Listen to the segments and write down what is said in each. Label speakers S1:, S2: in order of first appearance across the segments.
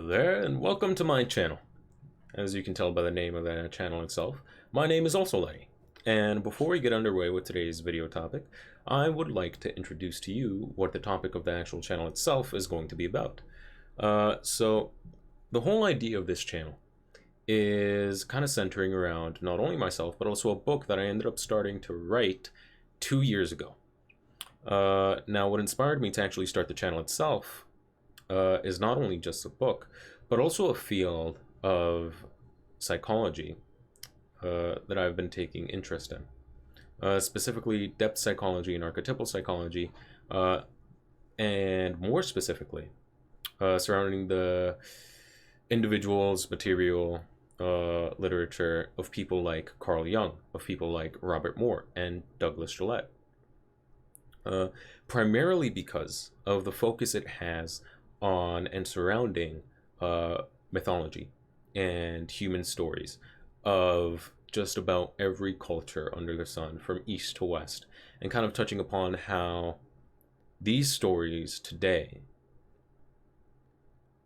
S1: Hello there, and welcome to my channel. As you can tell by the name of the channel itself, my name is also Lenny. And before we get underway with today's video topic, I would like to introduce to you what the topic of the actual channel itself is going to be about. So, the whole idea of this channel is kind of centering around not only myself, but also a book that I ended up starting to write 2 years ago. Now, what inspired me to actually start the channel itself is not only just a book, but also a field of psychology that I've been taking interest in. Specifically, depth psychology and archetypal psychology, and more specifically, surrounding the individuals, material, literature of people like Carl Jung, of people like Robert Moore and Douglas Gillette. Primarily because of the focus it has on and surrounding mythology and human stories of just about every culture under the sun, from east to west, and kind of touching upon how these stories today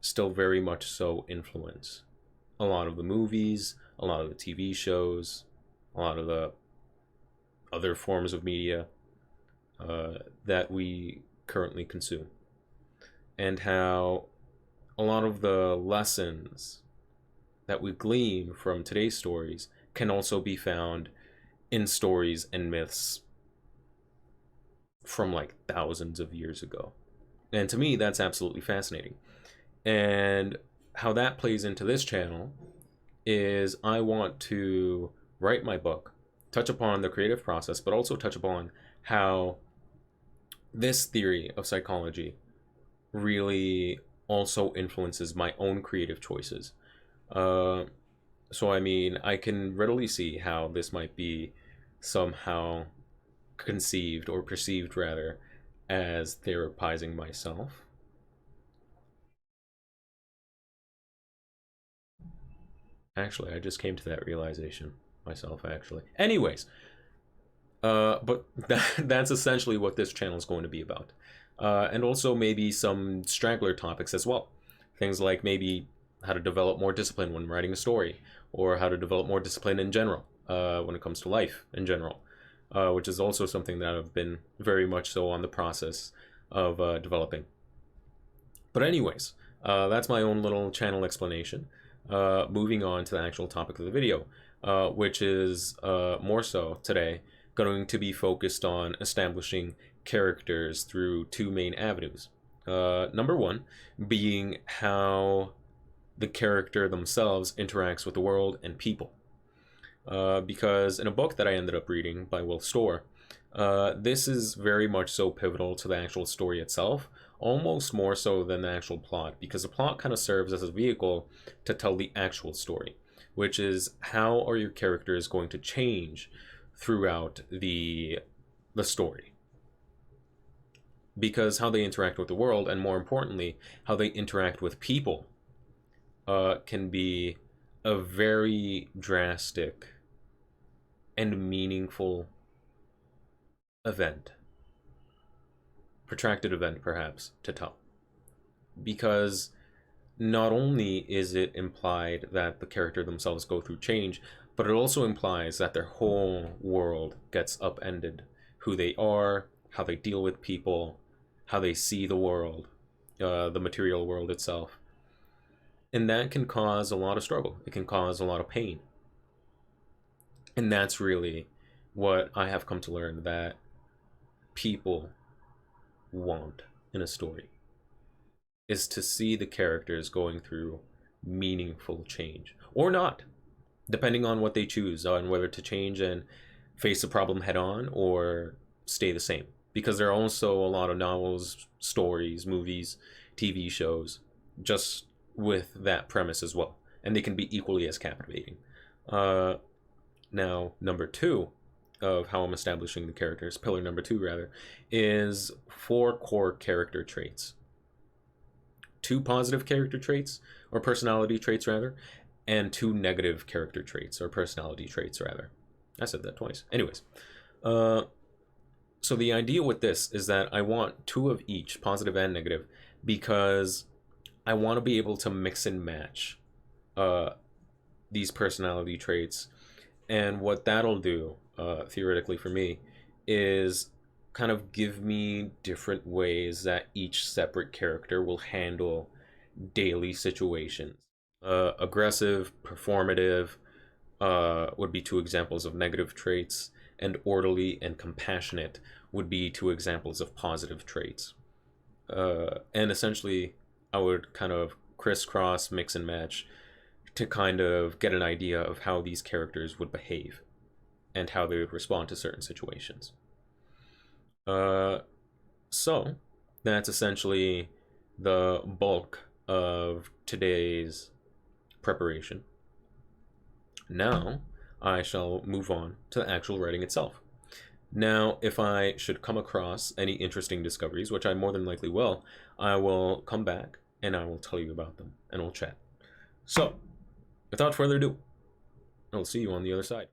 S1: still very much so influence a lot of the movies, a lot of the TV shows, a lot of the other forms of media that we currently consume, and how a lot of the lessons that we glean from today's stories can also be found in stories and myths from like thousands of years ago. And to me, that's absolutely fascinating. And how that plays into this channel is I want to write my book, touch upon the creative process, but also touch upon how this theory of psychology really also influences my own creative choices. So I mean, I can readily see how this might be somehow conceived, or perceived rather, as therapizing myself. Actually, I just came to that realization myself, actually. Anyways, but that's essentially what this channel is going to be about. And also maybe some straggler topics as well. Things like maybe how to develop more discipline when writing a story, or how to develop more discipline in general when it comes to life in general, which is also something that I've been very much so on the process of developing. But anyways, that's my own little channel explanation. Moving on to the actual topic of the video, which is more so today going to be focused on establishing characters through two main avenues. Number one being how the character themselves interacts with the world and people. Because in a book that I ended up reading by Will Storr, this is very much so pivotal to the actual story itself, almost more so than the actual plot, because the plot kind of serves as a vehicle to tell the actual story, which is how are your characters going to change throughout the story. Because how they interact with the world, and more importantly, how they interact with people, can be a very drastic and meaningful event. Protracted event, perhaps, to tell. Because not only is it implied that the character themselves go through change, but it also implies that their whole world gets upended. Who they are, how they deal with people, how they see the world, the material world itself. And that can cause a lot of struggle. It can cause a lot of pain. And that's really what I have come to learn that people want in a story, is to see the characters going through meaningful change, or not, depending on what they choose, on whether to change and face a problem head on or stay the same. Because there are also a lot of novels, stories, movies, TV shows, just with that premise as well, and they can be equally as captivating. Now, number two of how I'm establishing the characters, pillar number two rather, is 4 core character traits. 2 positive character traits, or personality traits rather, and 2 negative character traits, or personality traits rather. I said that twice. Anyways, so the idea with this is that I want 2 of each, positive and negative, because I want to be able to mix and match uh, these personality traits. And what that'll do, theoretically for me, is kind of give me different ways that each separate character will handle daily situations. Aggressive, performative would be two examples of negative traits, and orderly and compassionate would be two examples of positive traits. And essentially, I would kind of crisscross, mix and match to kind of get an idea of how these characters would behave and how they would respond to certain situations. Uh, so that's essentially the bulk of today's preparation. Now I shall move on to the actual writing itself. Now, if I should come across any interesting discoveries, which I more than likely will, I will come back and I will tell you about them and we'll chat. So, without further ado, I'll see you on the other side.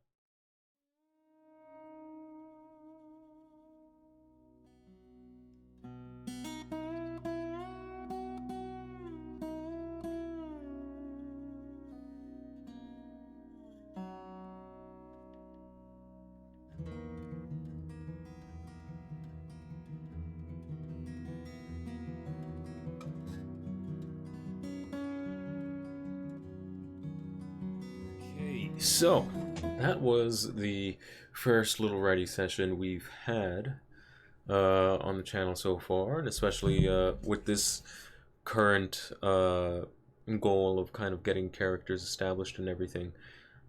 S1: Okay, so that was the first little writing session we've had on the channel so far, and especially with this current goal of kind of getting characters established and everything.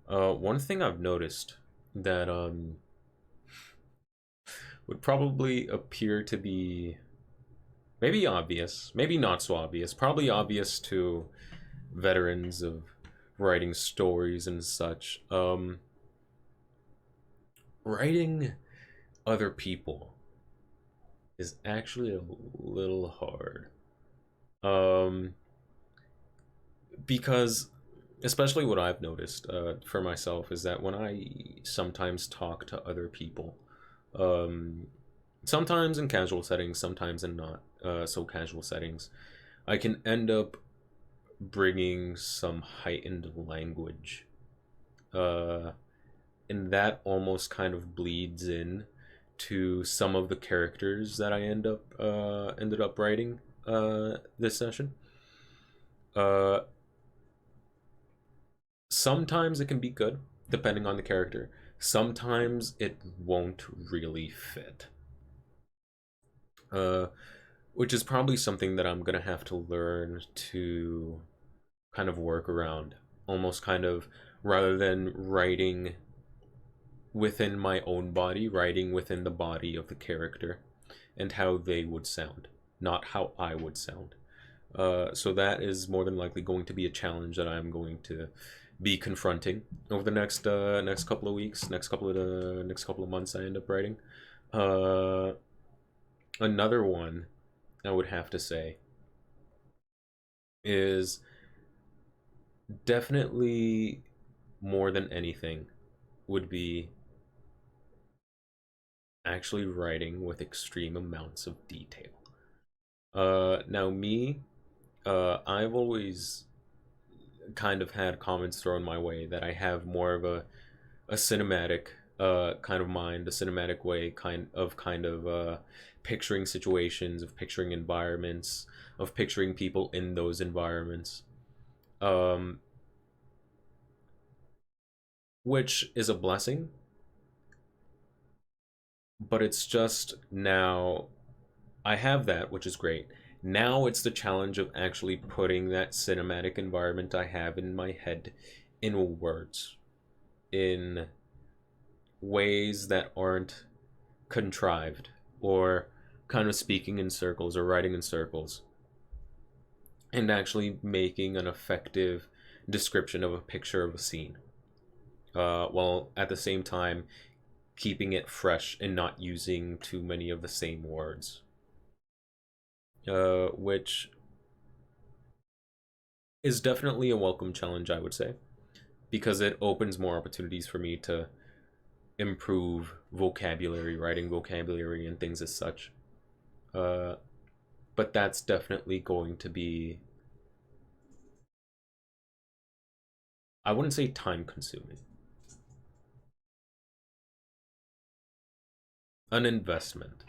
S1: One thing I've noticed that would probably appear to be maybe obvious, maybe not so obvious, probably obvious to veterans of writing stories and such. Writing other people is actually a little hard. Um, because especially what I've noticed for myself is that when I sometimes talk to other people, um, sometimes in casual settings, sometimes in not so casual settings, I can end up bringing some heightened language. Uh, and that almost kind of bleeds in to some of the characters that I ended up writing this session. Uh, Sometimes it can be good, depending on the character. Sometimes it won't really fit. Uh, which is probably something that I'm gonna have to learn to kind of work around. Almost kind of rather than writing within my own body, writing within the body of the character and how they would sound, not how I would sound. So that is more than likely going to be a challenge that I'm going to be confronting over the next couple of weeks, next couple of months. I end up writing. Uh, Another one I would have to say is definitely more than anything would be actually writing with extreme amounts of detail. Now me, I've always kind of had comments thrown my way that I have more of a cinematic kind of mind, a cinematic way kind of picturing situations, of picturing environments, of picturing people in those environments. Um, which is a blessing, but it's just now I have that, which is great. Now it's the challenge of actually putting that cinematic environment I have in my head in words, in ways that aren't contrived or kind of speaking in circles or writing in circles, and actually making an effective description of a picture of a scene, while at the same time keeping it fresh and not using too many of the same words. Which is definitely a welcome challenge, I would say, because it opens more opportunities for me to improve vocabulary, writing vocabulary, and things as such. Uh, but that's definitely going to be I wouldn't say time consuming. An investment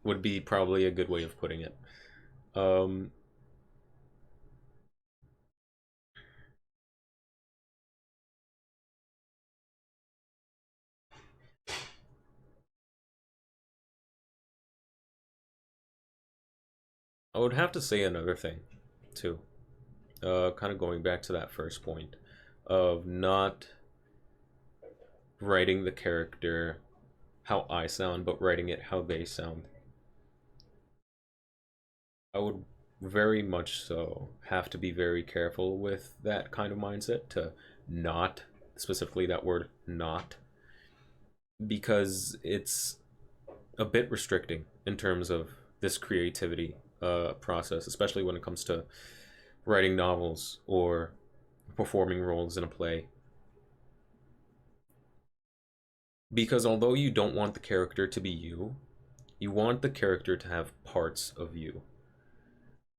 S1: would be probably a good way of putting it. Um, I would have to say another thing, too. Kind of going back to that first point of not writing the character how I sound, but writing it how they sound. I would very much so have to be very careful with that kind of mindset to not, specifically that word not, because it's a bit restricting in terms of this creativity process, especially when it comes to writing novels or performing roles in a play. Because although you don't want the character to be you want the character to have parts of you.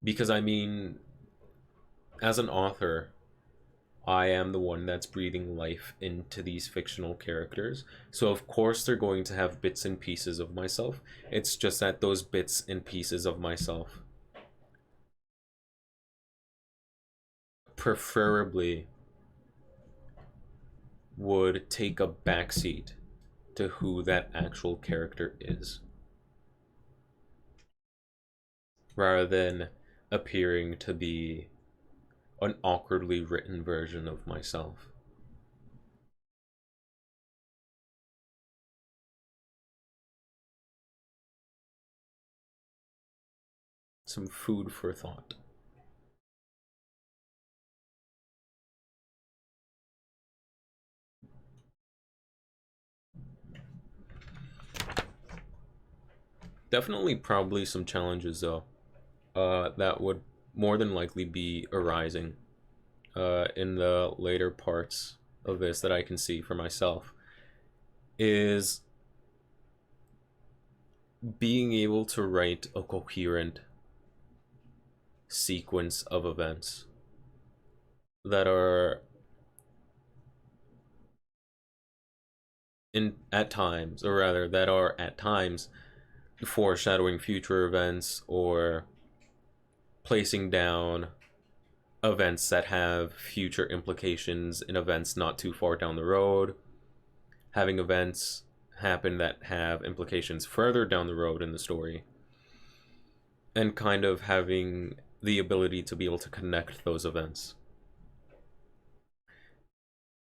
S1: Because I mean, as an author, I am the one that's breathing life into these fictional characters. So, of course, they're going to have bits and pieces of myself. It's just that those bits and pieces of myself preferably would take a backseat to who that actual character is, rather than appearing to be an awkwardly written version of myself. Some food for thought. Definitely, probably some challenges though. That would more than likely be arising in the later parts of this that I can see for myself is being able to write a coherent sequence of events that are in at times, or rather that are at times foreshadowing future events or placing down events that have future implications in events not too far down the road, having events happen that have implications further down the road in the story, and kind of having the ability to be able to connect those events.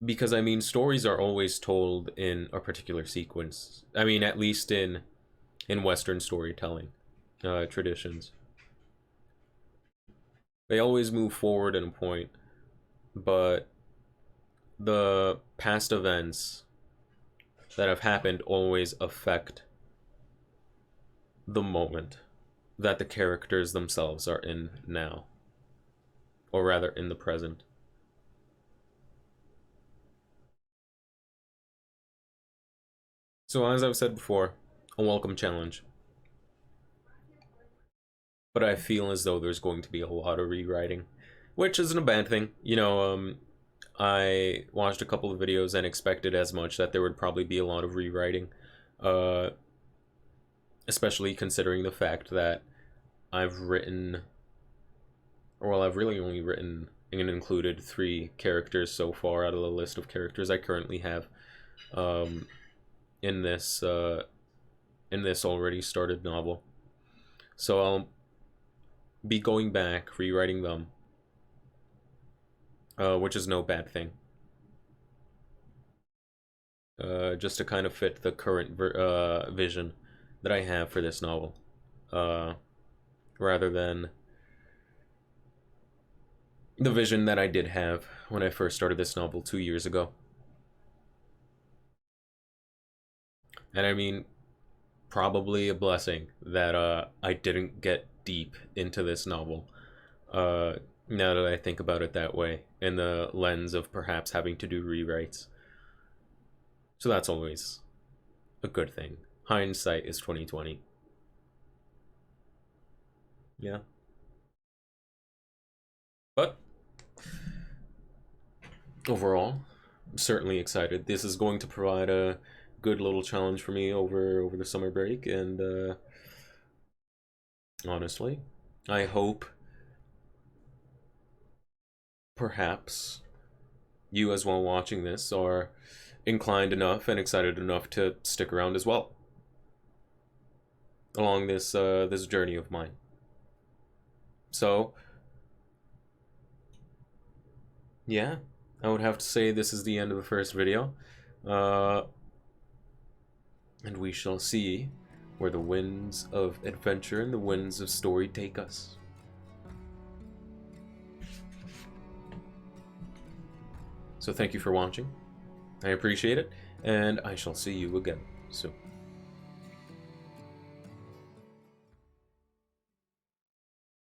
S1: Because I mean, stories are always told in a particular sequence. I mean, at least in Western storytelling traditions, they always move forward in a point, but the past events that have happened always affect the moment that the characters themselves are in now, or rather in the present. So, as I've said before, a welcome challenge. But I feel as though there's going to be a lot of rewriting, which isn't a bad thing. I watched a couple of videos and expected as much that there would probably be a lot of rewriting, uh, especially considering the fact that I've written, or well, I've really only written and included 3 characters so far out of the list of characters I currently have um, in this already started novel. So I'll be going back, rewriting them, which is no bad thing. Just to kind of fit the current vision that I have for this novel, uh, rather than the vision that I did have when I first started this novel 2 years ago. And I mean, probably a blessing that I didn't get deep into this novel. Uh, Now that I think about it that way, in the lens of perhaps having to do rewrites. So that's always a good thing. Hindsight is 2020. Yeah. But overall, I'm certainly excited. This is going to provide a good little challenge for me over the summer break, and honestly, I hope perhaps you as well watching this are inclined enough and excited enough to stick around as well along this journey of mine. So yeah, I would have to say this is the end of the first video, uh, and we shall see where the winds of adventure and the winds of story take us. So thank you for watching. I appreciate it, and I shall see you again soon.